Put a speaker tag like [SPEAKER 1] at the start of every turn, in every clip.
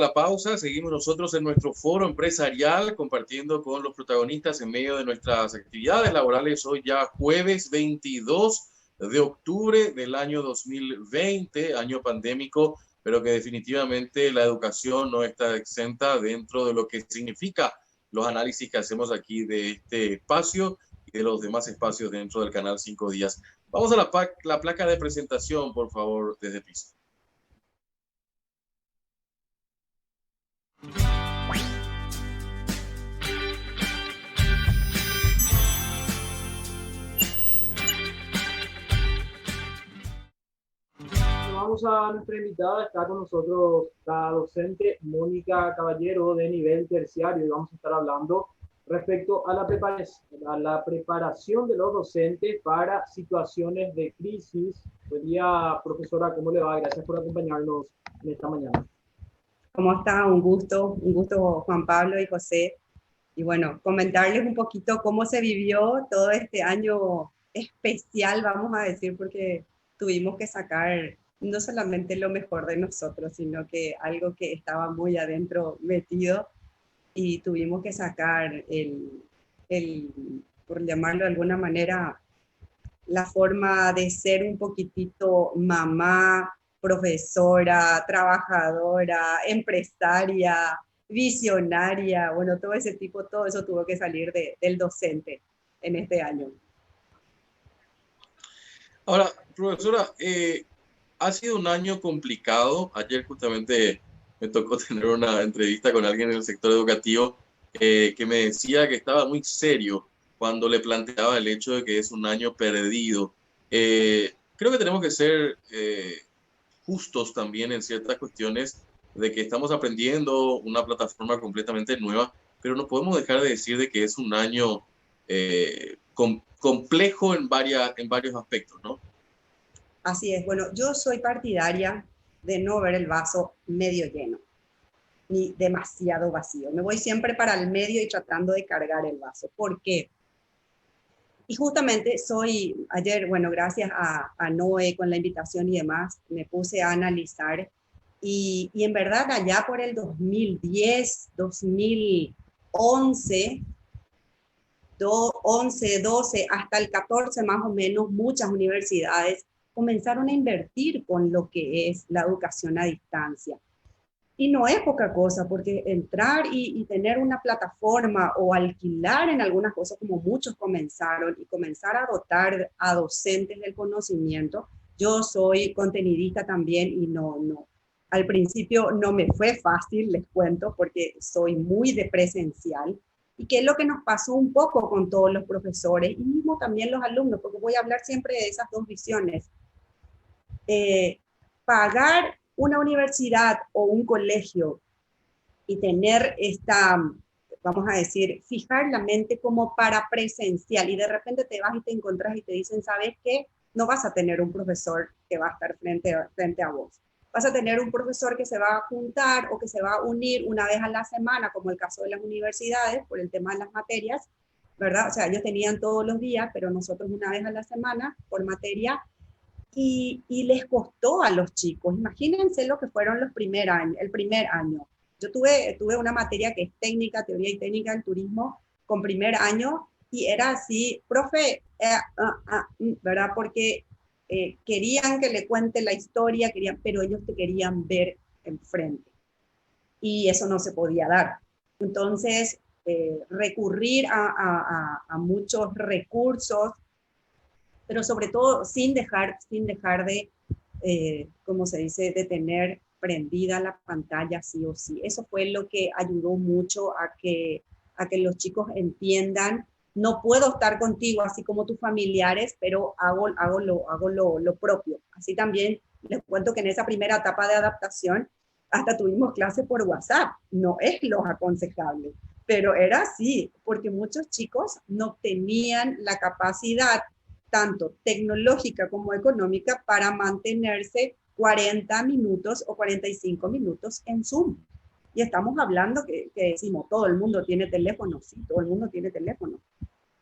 [SPEAKER 1] la pausa. Seguimos nosotros en nuestro foro empresarial compartiendo con los protagonistas en medio de nuestras actividades laborales. Hoy ya jueves 22 de octubre del año 2020, año pandémico, pero que definitivamente la educación no está exenta dentro de lo que significa los análisis que hacemos aquí de este espacio y de los demás espacios dentro del canal 5 días. Vamos a la placa de presentación, por favor, desde piso.
[SPEAKER 2] Vamos a nuestra invitada, está con nosotros la docente Mónica Caballero de nivel terciario y vamos a estar hablando respecto a la preparación de los docentes para situaciones de crisis. Buen día, profesora, ¿cómo le va? Gracias por acompañarnos en esta mañana.
[SPEAKER 3] ¿Cómo está? Un gusto Juan Pablo y José. Y bueno, comentarles un poquito cómo se vivió todo este año especial, vamos a decir, porque tuvimos que sacar no solamente lo mejor de nosotros, sino que algo que estaba muy adentro metido y tuvimos que sacar por llamarlo de alguna manera, la forma de ser un poquitito mamá, profesora, trabajadora, empresaria, visionaria, bueno, todo ese tipo, todo eso tuvo que salir del docente en este año.
[SPEAKER 1] Ahora, profesora, ha sido un año complicado. Ayer justamente me tocó tener una entrevista con alguien en el sector educativo que me decía que estaba muy serio cuando le planteaba el hecho de que es un año perdido. Creo que tenemos que ser justos también en ciertas cuestiones de que estamos aprendiendo una plataforma completamente nueva, pero no podemos dejar de decir de que es un año complejo en varios aspectos, ¿no?
[SPEAKER 3] Así es. Bueno, yo soy partidaria de no ver el vaso medio lleno, ni demasiado vacío. Me voy siempre para el medio y tratando de cargar el vaso. ¿Por qué? Y justamente ayer, bueno, gracias a Noé con la invitación y demás, me puse a analizar y en verdad allá por el 2010, 2011, 11, 12, hasta el 14 más o menos, muchas universidades comenzaron a invertir con lo que es la educación a distancia. Y no es poca cosa, porque entrar y tener una plataforma o alquilar en algunas cosas, como muchos comenzaron, y comenzar a dotar a docentes del conocimiento. Yo soy contenidista también y al principio no me fue fácil, les cuento, porque soy muy de presencial. Y qué es lo que nos pasó un poco con todos los profesores y mismo también los alumnos, porque voy a hablar siempre de esas dos visiones. Pagar una universidad o un colegio y tener vamos a decir, fijar la mente como para presencial y de repente te vas y te encontrás y te dicen, ¿sabes qué? No vas a tener un profesor que va a estar frente a vos. Vas a tener un profesor que se va a juntar o que se va a unir una vez a la semana, como el caso de las universidades, por el tema de las materias, ¿verdad? O sea, ellos tenían todos los días, pero nosotros una vez a la semana por materia. Y les costó a los chicos. Imagínense lo que fueron el primer año. Yo tuve una materia que es teoría y técnica del turismo, con primer año, y era así, profe, ¿verdad? Porque querían que le cuente la historia, pero ellos te querían ver enfrente. Y eso no se podía dar. Entonces, recurrir a muchos recursos, pero sobre todo sin dejar de, como se dice, de tener prendida la pantalla sí o sí. Eso fue lo que ayudó mucho a que los chicos entiendan, no puedo estar contigo así como tus familiares, pero hago lo propio. Así también les cuento que en esa primera etapa de adaptación hasta tuvimos clases por WhatsApp, no es lo aconsejable, pero era así, porque muchos chicos no tenían la capacidad tanto tecnológica como económica para mantenerse 40 minutos o 45 minutos en Zoom. Y estamos hablando que decimos, todo el mundo tiene teléfono, sí, todo el mundo tiene teléfono,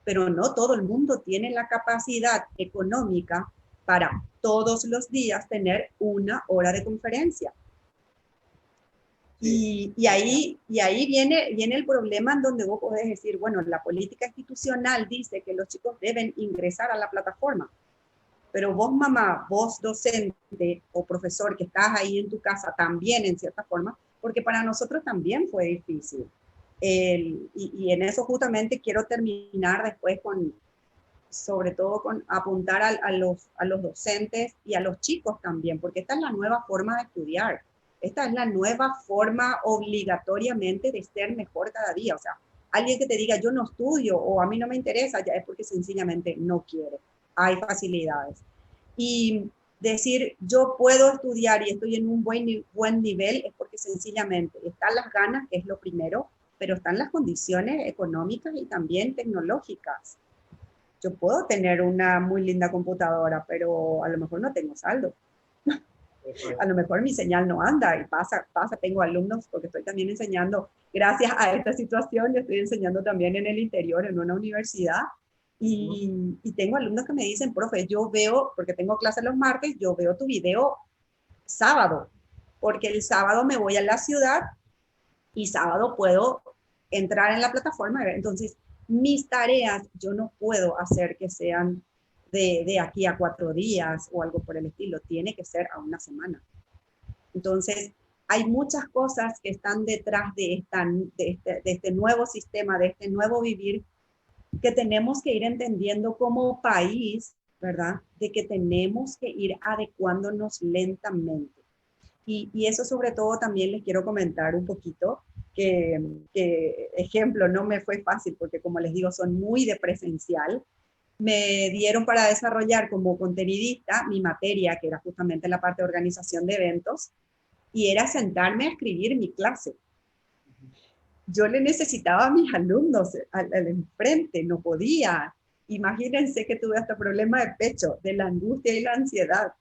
[SPEAKER 3] pero no todo el mundo tiene la capacidad económica para todos los días tener una hora de conferencia. Y ahí viene el problema en donde vos podés decir, bueno, la política institucional dice que los chicos deben ingresar a la plataforma, pero vos mamá, vos docente o profesor que estás ahí en tu casa también en cierta forma, porque para nosotros también fue difícil. Y en eso justamente quiero terminar después sobre todo con apuntar a los docentes y a los chicos también, porque esta es la nueva forma de estudiar. Esta es la nueva forma obligatoriamente de ser mejor cada día. O sea, alguien que te diga yo no estudio o a mí no me interesa, ya es porque sencillamente no quiere. Hay facilidades. Y decir yo puedo estudiar y estoy en un buen nivel es porque sencillamente están las ganas, que es lo primero, pero están las condiciones económicas y también tecnológicas. Yo puedo tener una muy linda computadora, pero a lo mejor no tengo saldo. A lo mejor mi señal no anda y pasa, tengo alumnos, porque estoy también enseñando, gracias a esta situación, yo estoy enseñando también en el interior, en una universidad, y tengo alumnos que me dicen, profe, yo veo, porque tengo clases los martes, yo veo tu video sábado, porque el sábado me voy a la ciudad y sábado puedo entrar en la plataforma. Entonces, mis tareas yo no puedo hacer que sean de aquí a 4 días o algo por el estilo, tiene que ser a una semana. Entonces, hay muchas cosas que están detrás de este nuevo sistema, de este nuevo vivir, que tenemos que ir entendiendo como país, ¿verdad? De que tenemos que ir adecuándonos lentamente. Y eso sobre todo también les quiero comentar un poquito, que ejemplo, no me fue fácil porque como les digo, son muy de presencial. Me dieron para desarrollar como contenidista mi materia, que era justamente la parte de organización de eventos, y era sentarme a escribir mi clase. Yo le necesitaba a mis alumnos al enfrente, no podía. Imagínense que tuve hasta problema de pecho, de la angustia y la ansiedad.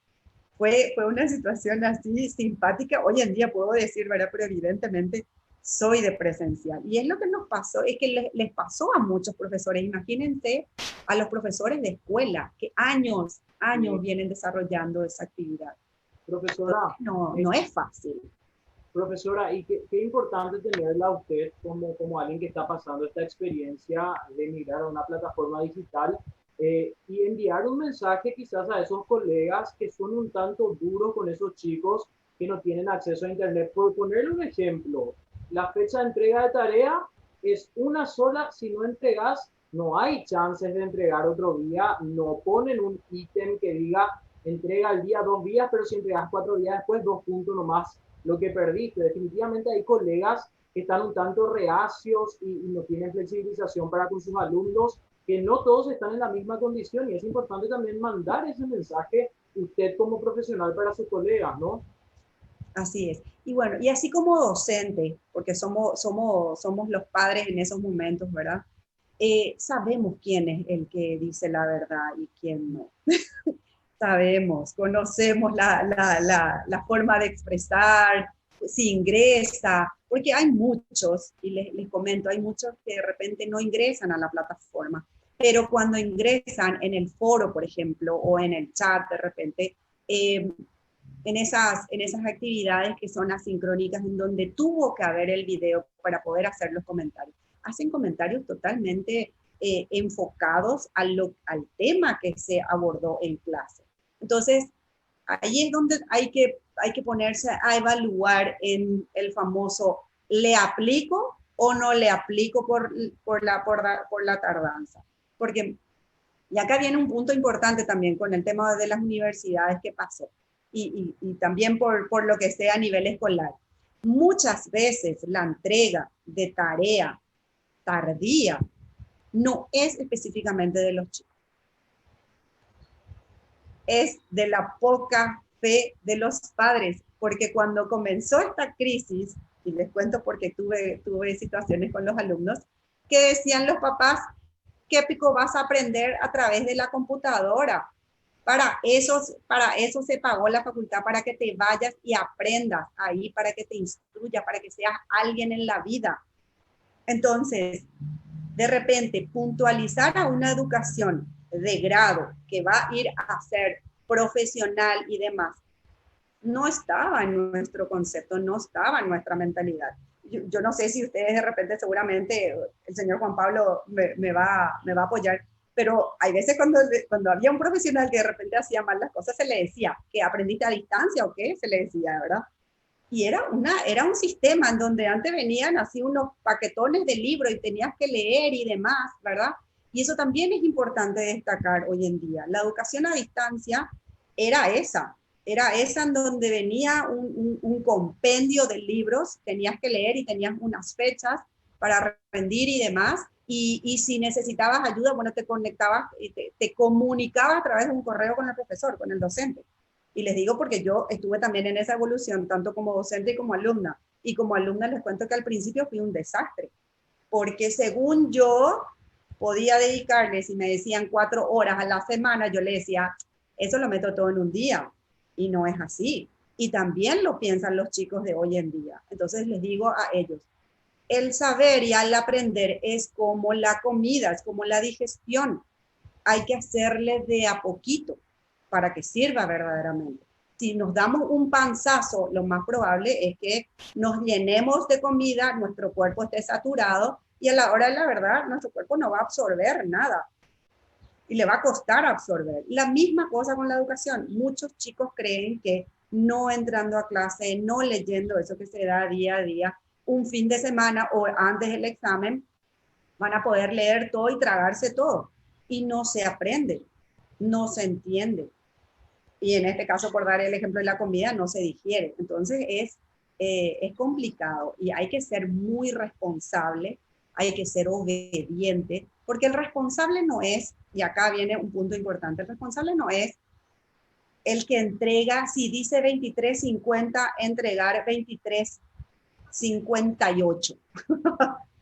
[SPEAKER 3] Fue una situación así simpática. Hoy en día puedo decir, ¿verdad? Pero evidentemente soy de presencial. Y es lo que nos pasó, es que les pasó a muchos profesores. Imagínense a los profesores de escuela que años vienen desarrollando esa actividad.
[SPEAKER 2] Profesora,
[SPEAKER 3] no es fácil.
[SPEAKER 2] Profesora, y qué importante tenerla a usted como alguien que está pasando esta experiencia de migrar a una plataforma digital y enviar un mensaje quizás a esos colegas que son un tanto duros con esos chicos que no tienen acceso a Internet. Por ponerle un ejemplo, la fecha de entrega de tarea es una sola. Si no entregas, no hay chances de entregar otro día. No ponen un ítem que diga entrega el día 2 días, pero si entregas 4 días después, 2 puntos nomás lo que perdiste. Definitivamente hay colegas que están un tanto reacios y no tienen flexibilización para con sus alumnos, que no todos están en la misma condición, y es importante también mandar ese mensaje usted como profesional para sus colegas, ¿no?
[SPEAKER 3] Así es. Y bueno, y así como docente, porque somos los padres en esos momentos, ¿verdad? Sabemos quién es el que dice la verdad y quién no. Sabemos, conocemos la forma de expresar, si ingresa, porque hay muchos, y les comento, hay muchos que de repente no ingresan a la plataforma, pero cuando ingresan en el foro, por ejemplo, o en el chat, de repente, en esas actividades que son asincrónicas, en donde tuvo que haber el video para poder hacer los comentarios, hacen comentarios totalmente enfocados al tema que se abordó en clase. Entonces, ahí es donde hay que ponerse a evaluar en el famoso ¿le aplico o no le aplico por la tardanza? Porque, y acá viene un punto importante también con el tema de las universidades que pasó, y también por lo que sea a nivel escolar. Muchas veces la entrega de tarea tardía no es específicamente de los chicos, es de la poca fe de los padres, porque cuando comenzó esta crisis, y les cuento porque tuve situaciones con los alumnos, que decían los papás, ¿qué pico vas a aprender a través de la computadora? Para eso se pagó la facultad, para que te vayas y aprendas ahí, para que te instruya, para que seas alguien en la vida. Entonces, de repente, puntualizar a una educación de grado que va a ir a ser profesional y demás, no estaba en nuestro concepto, no estaba en nuestra mentalidad. Yo no sé si ustedes de repente, seguramente el señor Juan Pablo me va a apoyar, pero hay veces cuando había un profesional que de repente hacía mal las cosas, se le decía que aprendiste a distancia o qué, se le decía, ¿verdad? Y era un sistema en donde antes venían así unos paquetones de libros y tenías que leer y demás, ¿verdad? Y eso también es importante destacar hoy en día. La educación a distancia era esa en donde venía un compendio de libros, tenías que leer y tenías unas fechas para rendir y demás, y si necesitabas ayuda, bueno, te conectabas y te comunicabas a través de un correo con el profesor, con el docente. Y les digo porque yo estuve también en esa evolución, tanto como docente y como alumna. Y como alumna les cuento que al principio fui un desastre, porque según yo podía dedicarle, si me decían 4 horas a la semana, yo le decía, eso lo meto todo en un día. Y no es así. Y también lo piensan los chicos de hoy en día. Entonces les digo a ellos, el saber y al aprender es como la comida, es como la digestión. Hay que hacerle de a poquito para que sirva verdaderamente. Si nos damos un panzazo, lo más probable es que nos llenemos de comida, nuestro cuerpo esté saturado y a la hora de la verdad nuestro cuerpo no va a absorber nada y le va a costar absorber. La misma cosa con la educación. Muchos chicos creen que no entrando a clase, no leyendo eso que se da día a día, un fin de semana o antes del examen, van a poder leer todo y tragarse todo. Y no se aprende, no se entiende. Y en este caso, por dar el ejemplo de la comida, no se digiere. Entonces es complicado y hay que ser muy responsable, hay que ser obediente, porque el responsable no es, y acá viene un punto importante, el responsable no es el que entrega, si dice 23:50, entregar 23:58.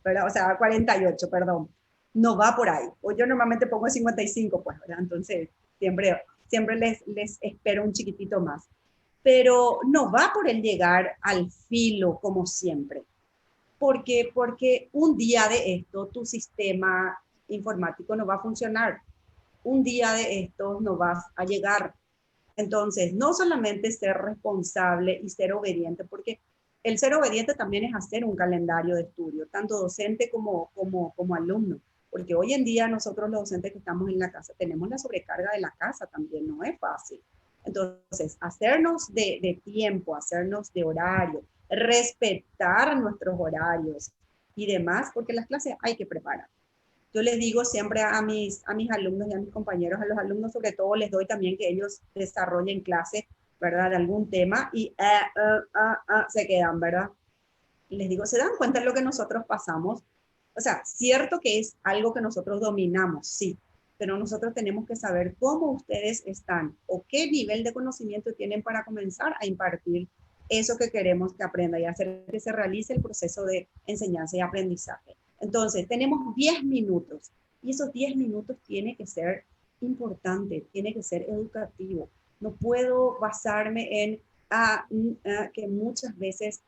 [SPEAKER 3] ¿Verdad? O sea, 48, perdón. No va por ahí. O yo normalmente pongo 55, pues, ¿verdad? Entonces, siempre les espero un chiquitito más. Pero no va por el llegar al filo como siempre. Porque un día de esto tu sistema informático no va a funcionar. Un día de esto no vas a llegar. Entonces, no solamente ser responsable y ser obediente, porque el ser obediente también es hacer un calendario de estudio, tanto docente como alumno, porque hoy en día nosotros los docentes que estamos en la casa tenemos la sobrecarga de la casa también, no es fácil. Entonces, hacernos de tiempo, hacernos de horario, respetar nuestros horarios y demás, porque las clases hay que preparar. Yo les digo siempre a mis alumnos y a mis compañeros, a los alumnos sobre todo les doy también que ellos desarrollen clase, ¿verdad? De algún tema y se quedan, ¿verdad? Y les digo, ¿se dan cuenta de lo que nosotros pasamos? O sea, cierto que es algo que nosotros dominamos, sí, pero nosotros tenemos que saber cómo ustedes están o qué nivel de conocimiento tienen para comenzar a impartir eso que queremos que aprenda y hacer que se realice el proceso de enseñanza y aprendizaje. Entonces, tenemos 10 minutos y esos 10 minutos tiene que ser importante, tiene que ser educativo. No puedo basarme en que muchas veces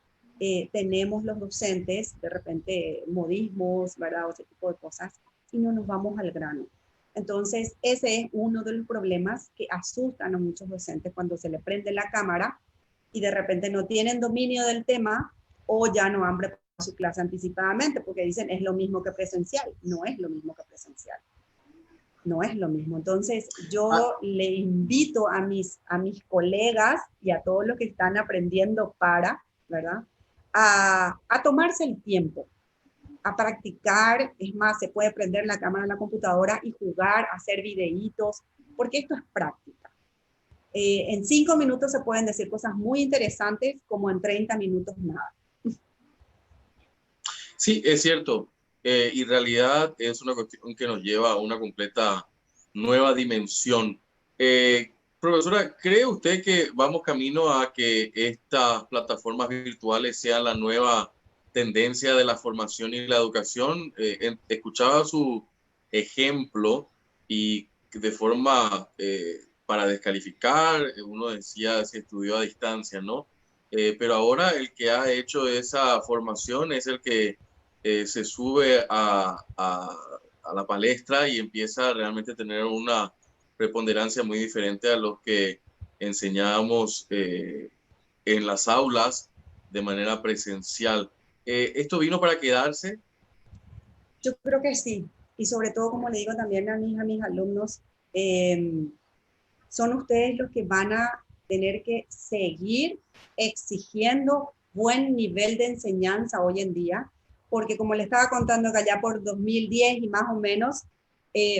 [SPEAKER 3] tenemos los docentes, de repente modismos, ¿verdad? O ese tipo de cosas, y no nos vamos al grano. Entonces, ese es uno de los problemas que asustan a muchos docentes cuando se le prende la cámara y de repente no tienen dominio del tema o ya no han preparado su clase anticipadamente porque dicen es lo mismo que presencial. No es lo mismo que presencial. No es lo mismo. Entonces, yo le invito a mis colegas y a todos los que están aprendiendo ¿verdad? A tomarse el tiempo, a practicar. Es más, se puede prender la cámara en la computadora y jugar, hacer videitos, porque esto es práctica. En 5 minutos se pueden decir cosas muy interesantes, como en 30 minutos nada.
[SPEAKER 1] Sí, es cierto. Y en realidad es una cuestión que nos lleva a una completa nueva dimensión. Profesora, ¿cree usted que vamos camino a que estas plataformas virtuales sean la nueva tendencia de la formación y la educación? Escuchaba su ejemplo y de forma para descalificar, uno decía si estudió a distancia, ¿no? Pero ahora el que ha hecho esa formación es el que se sube a la palestra y empieza a realmente tener una preponderancia muy diferente a los que enseñábamos en las aulas de manera presencial. ¿Esto vino para quedarse?
[SPEAKER 3] Yo creo que sí, y sobre todo, como le digo también a mis alumnos, son ustedes los que van a tener que seguir exigiendo buen nivel de enseñanza hoy en día, porque como le estaba contando que allá por 2010 y más o menos,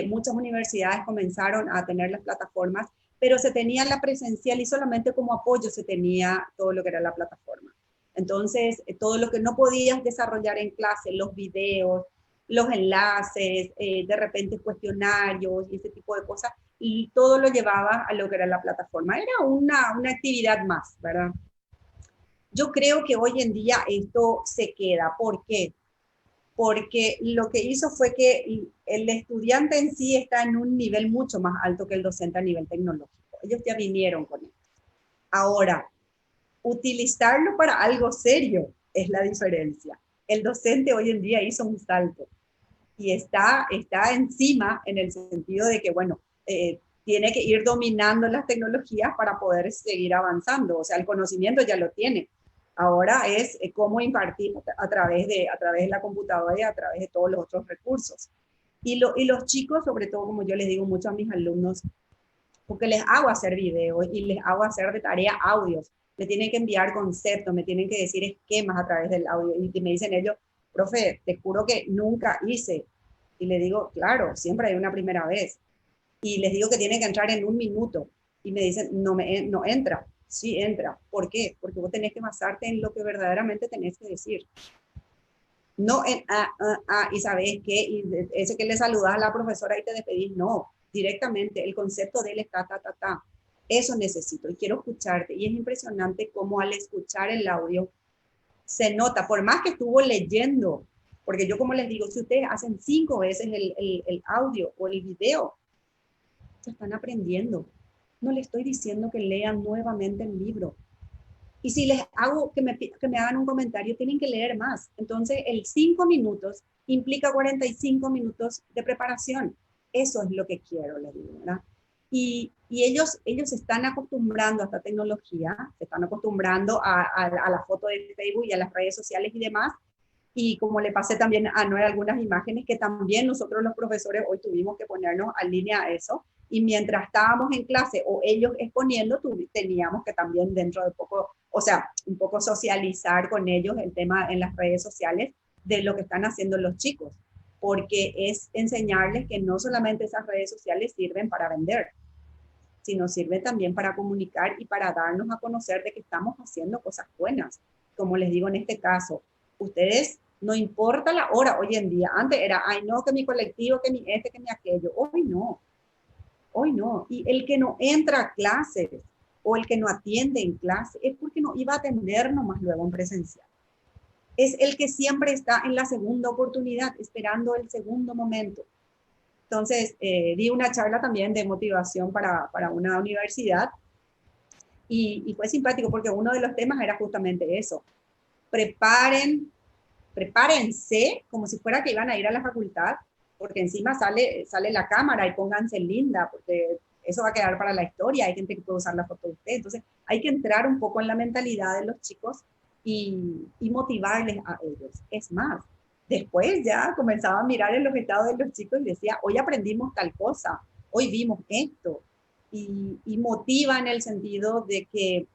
[SPEAKER 3] muchas universidades comenzaron a tener las plataformas, pero se tenía la presencial y solamente como apoyo se tenía todo lo que era la plataforma. Entonces, todo lo que no podías desarrollar en clase, los videos, los enlaces, de repente cuestionarios y ese tipo de cosas, y todo lo llevaba a lo que era la plataforma. Era una actividad más, ¿verdad? Yo creo que hoy en día esto se queda. ¿Por qué? Porque lo que hizo fue que el estudiante en sí está en un nivel mucho más alto que el docente a nivel tecnológico. Ellos ya vinieron con esto. Ahora, utilizarlo para algo serio es la diferencia. El docente hoy en día hizo un salto y está encima en el sentido de que, bueno, tiene que ir dominando las tecnologías para poder seguir avanzando. O sea, el conocimiento ya lo tiene. Ahora es cómo impartir a través de la computadora y a través de todos los otros recursos. Y los chicos, sobre todo, como yo les digo mucho a mis alumnos, porque les hago hacer videos y les hago hacer de tarea audios. Me tienen que enviar conceptos, me tienen que decir esquemas a través del audio. Y me dicen ellos, profe, te juro que nunca hice. Y le digo, claro, siempre hay una primera vez. Y les digo que tienen que entrar en un minuto. Y me dicen, no entra. Sí entra. ¿Por qué? Porque vos tenés que basarte en lo que verdaderamente tenés que decir. No en y sabes qué, y ese que le saludas a la profesora y te despedís, no, directamente, el concepto de él está, eso necesito y quiero escucharte. Y es impresionante cómo al escuchar el audio se nota, por más que estuvo leyendo, porque yo como les digo, si ustedes hacen 5 veces el audio o el video, ya están aprendiendo. No le estoy diciendo que lean nuevamente el libro, y si les hago que me hagan un comentario, tienen que leer más. Entonces, el 5 minutos implica 45 minutos de preparación. Eso es lo que quiero, les digo, ¿verdad? Y ellos se están acostumbrando a esta tecnología, se están acostumbrando a la foto de Facebook y a las redes sociales y demás. Y como le pasé también a Noé algunas imágenes que también nosotros los profesores hoy tuvimos que ponernos en línea a eso. Y mientras estábamos en clase o ellos exponiendo, teníamos que también dentro de poco, o sea, un poco socializar con ellos el tema en las redes sociales de lo que están haciendo los chicos, porque es enseñarles que no solamente esas redes sociales sirven para vender, sino sirven también para comunicar y para darnos a conocer de que estamos haciendo cosas buenas. Como les digo en este caso, ustedes, no importa la hora hoy en día, antes era, ay no, que mi colectivo, que mi que mi aquello, hoy no. Hoy no. Y el que no entra a clases o el que no atiende en clase es porque no iba a atendernos más luego en presencial. Es el que siempre está en la segunda oportunidad, esperando el segundo momento. Entonces, di una charla también de motivación para una universidad y fue simpático porque uno de los temas era justamente eso. Prepárense como si fuera que iban a ir a la facultad, porque encima sale la cámara y pónganse linda, porque eso va a quedar para la historia, hay gente que puede usar la foto de usted. Entonces, hay que entrar un poco en la mentalidad de los chicos y motivarles a ellos. Es más, después ya comenzaba a mirar en los estados de los chicos y decía, hoy aprendimos tal cosa, hoy vimos esto, y motiva en el sentido de que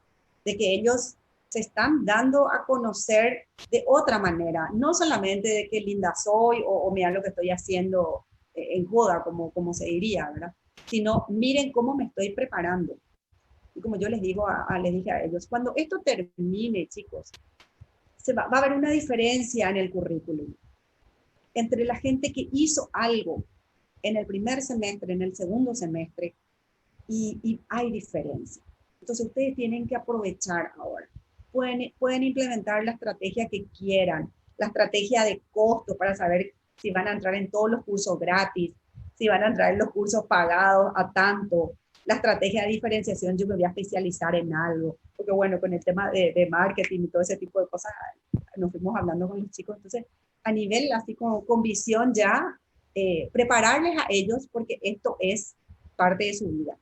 [SPEAKER 3] ellos se están dando a conocer de otra manera, no solamente de qué linda soy o mira lo que estoy haciendo en joda, como se diría, ¿verdad? Sino miren cómo me estoy preparando. Y como yo les digo, les dije a ellos, cuando esto termine, chicos, va a haber una diferencia en el currículum entre la gente que hizo algo en el primer semestre, en el segundo semestre, y hay diferencia. Entonces ustedes tienen que aprovechar ahora. Pueden implementar la estrategia que quieran, la estrategia de costo para saber si van a entrar en todos los cursos gratis, si van a entrar en los cursos pagados a tanto, la estrategia de diferenciación, yo me voy a especializar en algo, porque bueno, con el tema de marketing y todo ese tipo de cosas, nos fuimos hablando con los chicos, entonces a nivel así con visión ya, prepararles a ellos porque esto es parte de su vida.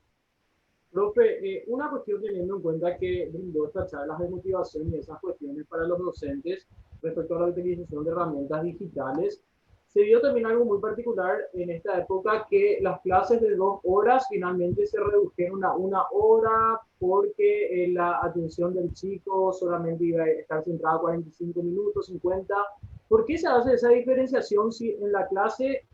[SPEAKER 2] Profe, una cuestión teniendo en cuenta que brindó estas charlas de motivación y esas cuestiones para los docentes respecto a la utilización de herramientas digitales, se vio también algo muy particular en esta época, que las clases de 2 horas finalmente se redujeron a 1 hora porque la atención del chico solamente iba a estar centrada 45 minutos, 50. ¿Por qué se hace esa diferenciación si en la clase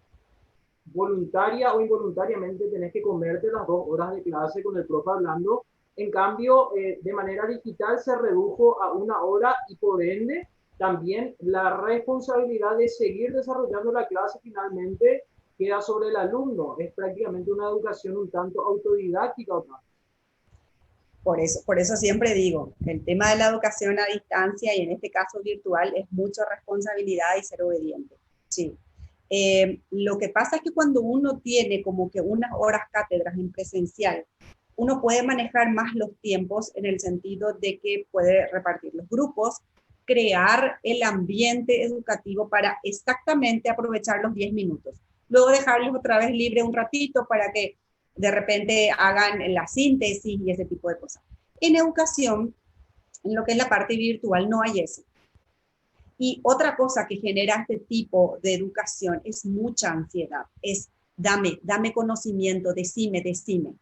[SPEAKER 2] voluntaria o involuntariamente tenés que comerte las 2 horas de clase con el profe hablando? En cambio, de manera digital se redujo a 1 hora y por ende también la responsabilidad de seguir desarrollando la clase finalmente queda sobre el alumno. Es prácticamente una educación un tanto autodidáctica.
[SPEAKER 3] Por eso siempre digo, el tema de la educación a distancia y en este caso virtual es mucha responsabilidad y ser obediente. Sí. Lo que pasa es que cuando uno tiene como que unas horas cátedras en presencial, uno puede manejar más los tiempos en el sentido de que puede repartir los grupos, crear el ambiente educativo para exactamente aprovechar los 10 minutos. Luego dejarlos otra vez libre un ratito para que de repente hagan la síntesis y ese tipo de cosas. En educación, en lo que es la parte virtual, no hay eso. Y otra cosa que genera este tipo de educación es mucha ansiedad, es dame conocimiento, decime.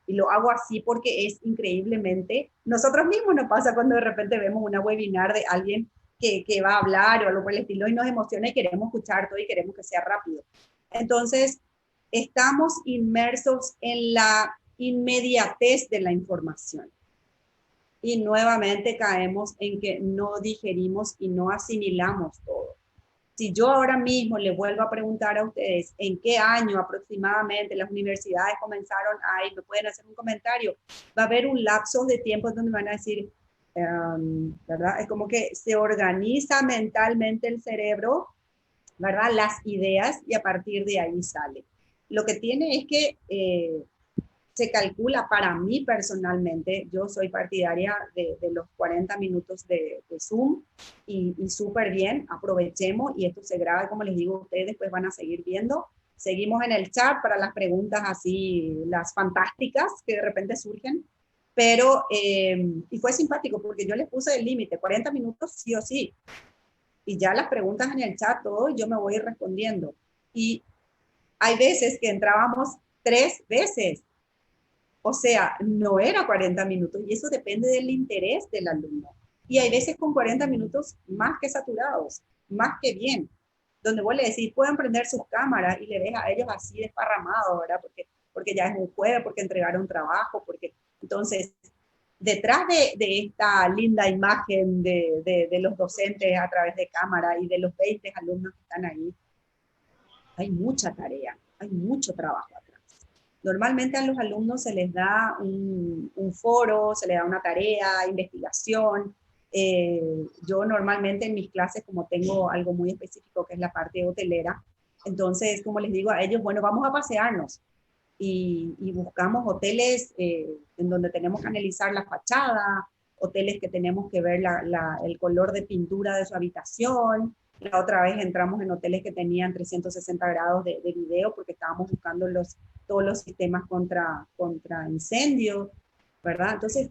[SPEAKER 3] Y lo hago así porque es increíblemente, nosotros mismos nos pasa cuando de repente vemos una webinar de alguien que va a hablar o algo por el estilo y nos emociona y queremos escuchar todo y queremos que sea rápido. Entonces, estamos inmersos en la inmediatez de la información. Y nuevamente caemos en que no digerimos y no asimilamos todo. Si yo ahora mismo le vuelvo a preguntar a ustedes en qué año aproximadamente las universidades comenzaron a, me pueden hacer un comentario, va a haber un lapso de tiempo donde van a decir, ¿verdad? Es como que se organiza mentalmente el cerebro, ¿verdad? Las ideas y a partir de ahí sale. Lo que tiene es que se calcula para mí personalmente, yo soy partidaria de los 40 minutos de Zoom y súper bien, aprovechemos y esto se graba, como les digo, ustedes después van a seguir viendo. Seguimos en el chat para las preguntas así, las fantásticas que de repente surgen, pero, y fue simpático porque yo les puse el límite, 40 minutos sí o sí, y ya las preguntas en el chat, todo, yo me voy respondiendo. Y hay veces que entrábamos 3 veces, o sea, no era 40 minutos y eso depende del interés del alumno. Y hay veces con 40 minutos más que saturados, más que bien, donde vos le decís, pueden prender sus cámaras y le ves a ellos así desparramados, ¿verdad? Porque ya es un jueves, porque entregaron trabajo, porque entonces, detrás de esta linda imagen de los docentes a través de cámara y de los 20 alumnos que están ahí, hay mucha tarea, hay mucho trabajo. Normalmente a los alumnos se les da un foro, se les da una tarea, investigación. Yo normalmente en mis clases, como tengo algo muy específico que es la parte hotelera, entonces, como les digo a ellos, bueno, vamos a pasearnos y buscamos hoteles en donde tenemos que analizar la fachada, hoteles que tenemos que ver el color de pintura de su habitación. La otra vez entramos en hoteles que tenían 360 grados de video porque estábamos buscando todos los sistemas contra incendios, ¿verdad? Entonces,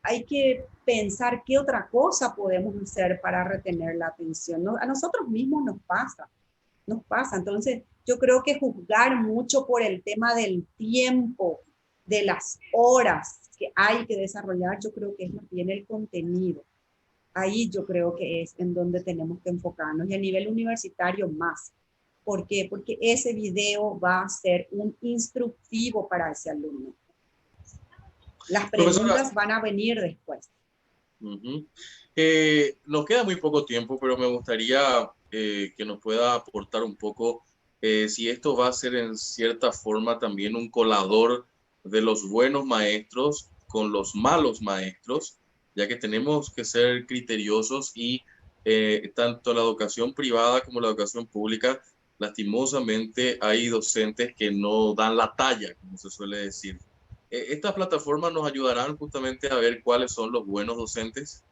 [SPEAKER 3] hay que pensar qué otra cosa podemos hacer para retener la atención. ¿No? A nosotros mismos nos pasa. Entonces, yo creo que juzgar mucho por el tema del tiempo, de las horas que hay que desarrollar, yo creo que es más bien el contenido. Ahí yo creo que es en donde tenemos que enfocarnos y a nivel universitario más. ¿Por qué? Porque ese video va a ser un instructivo para ese alumno. Las preguntas van a venir después.
[SPEAKER 1] Nos queda muy poco tiempo, pero me gustaría que nos pueda aportar un poco si esto va a ser en cierta forma también un colador de los buenos maestros con los malos maestros, ya que tenemos que ser criteriosos y tanto la educación privada como la educación pública, lastimosamente hay docentes que no dan la talla, como se suele decir. ¿Estas plataformas nos ayudarán justamente a ver cuáles son los buenos docentes?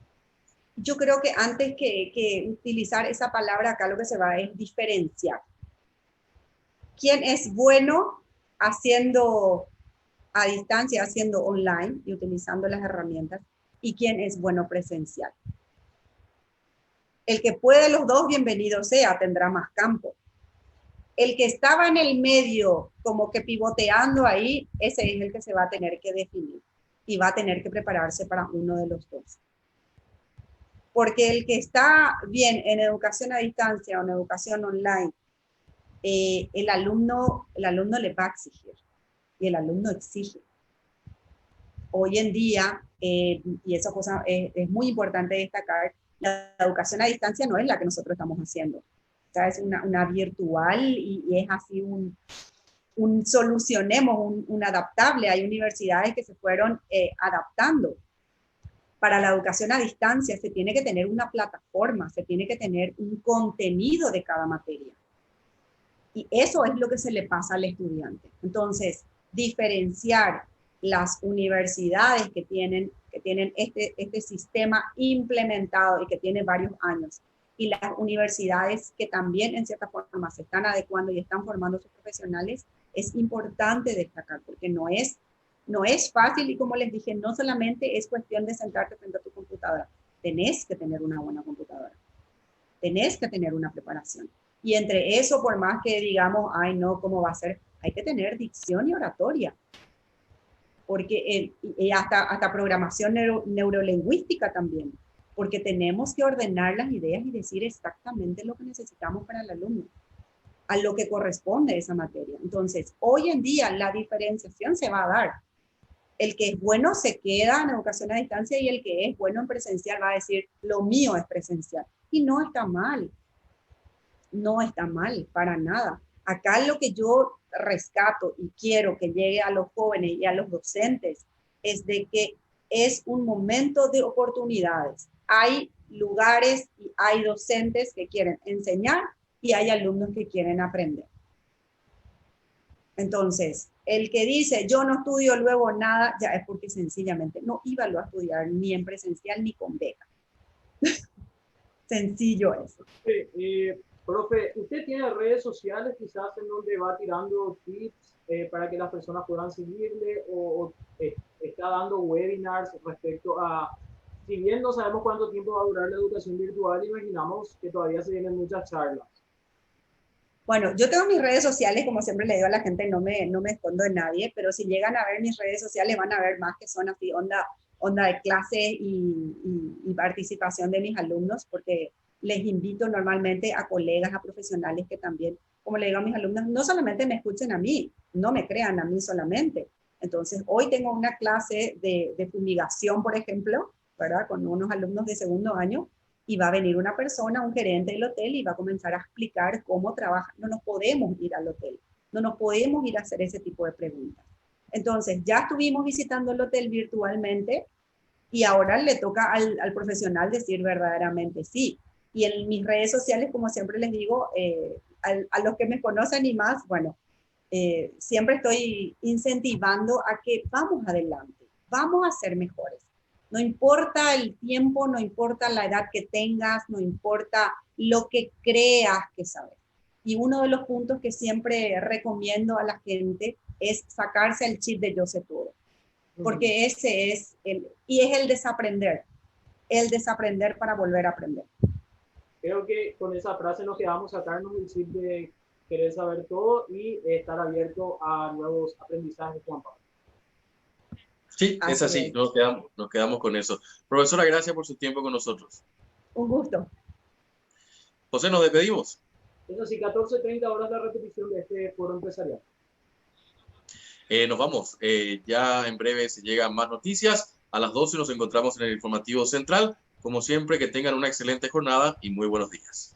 [SPEAKER 3] Yo creo que antes que utilizar esa palabra, acá lo que se va es diferenciar. ¿Quién es bueno haciendo a distancia haciendo online y utilizando las herramientas y quién es bueno presencial. El que puede los dos, bienvenido sea, tendrá más campo. El que estaba en el medio, como que pivoteando ahí, ese es el que se va a tener que definir y va a tener que prepararse para uno de los dos. Porque el que está bien en educación a distancia o en educación online, el alumno le va a exigir y el alumno exige. Hoy en día, y esa cosa es muy importante destacar, la educación a distancia no es la que nosotros estamos haciendo. O sea, es una virtual y es así un solucionemos, un adaptable. Hay universidades que se fueron adaptando. Para la educación a distancia se tiene que tener una plataforma, se tiene que tener un contenido de cada materia. Y eso es lo que se le pasa al estudiante. Entonces, diferenciar las universidades que tienen este sistema implementado y que tiene varios años, y las universidades que también en cierta forma se están adecuando y están formando sus profesionales, es importante destacar, porque no es fácil y como les dije, no solamente es cuestión de sentarte frente a tu computadora, tenés que tener una buena computadora, tenés que tener una preparación. Y entre eso, por más que digamos, ay no, ¿cómo va a ser? Hay que tener dicción y oratoria, porque hasta programación neurolingüística también, porque tenemos que ordenar las ideas y decir exactamente lo que necesitamos para el alumno, a lo que corresponde esa materia. Entonces, hoy en día la diferenciación se va a dar. El que es bueno se queda en educación a distancia y el que es bueno en presencial va a decir, lo mío es presencial. Y no está mal. No está mal, para nada. Acá lo que yo rescato y quiero que llegue a los jóvenes y a los docentes es de que es un momento de oportunidades. Hay lugares y hay docentes que quieren enseñar y hay alumnos que quieren aprender. Entonces, el que dice yo no estudio luego nada, ya es porque sencillamente no iba a estudiar ni en presencial ni con beca. Sencillo eso.
[SPEAKER 2] Profe, ¿usted tiene redes sociales quizás en donde va tirando tips para que las personas puedan seguirle o está dando webinars respecto a, si bien no sabemos cuánto tiempo va a durar la educación virtual, imaginamos que todavía se vienen muchas charlas?
[SPEAKER 3] Bueno, yo tengo mis redes sociales, como siempre le digo a la gente, no me escondo de nadie, pero si llegan a ver mis redes sociales van a ver más que son así onda de clase y participación de mis alumnos, porque les invito normalmente a colegas, a profesionales que también, como le digo a mis alumnos, no solamente me escuchen a mí, no me crean a mí solamente. Entonces, hoy tengo una clase de fumigación, por ejemplo, ¿verdad? Con unos alumnos de segundo año, y va a venir una persona, un gerente del hotel, y va a comenzar a explicar cómo trabaja. No nos podemos ir al hotel, no nos podemos ir a hacer ese tipo de preguntas. Entonces, ya estuvimos visitando el hotel virtualmente y ahora le toca al profesional decir verdaderamente sí. Y en mis redes sociales, como siempre les digo, a los que me conocen y más, bueno, siempre estoy incentivando a que vamos adelante, vamos a ser mejores. No importa el tiempo, no importa la edad que tengas, no importa lo que creas que sabes. Y uno de los puntos que siempre recomiendo a la gente es sacarse el chip de yo sé todo. Porque ese es el desaprender para volver a aprender.
[SPEAKER 2] Creo que con esa frase nos quedamos, sacarnos el chip de querer saber todo y estar abierto a nuevos aprendizajes, Juan Pablo.
[SPEAKER 1] Sí, es así, nos quedamos con eso. Profesora, gracias por su tiempo con nosotros.
[SPEAKER 3] Un gusto.
[SPEAKER 1] José, nos despedimos.
[SPEAKER 2] Eso sí, 14:30 horas de repetición de este foro empresarial.
[SPEAKER 1] Nos vamos. Ya en breve se llegan más noticias. A las 12 nos encontramos en el informativo central. Como siempre, que tengan una excelente jornada y muy buenos días.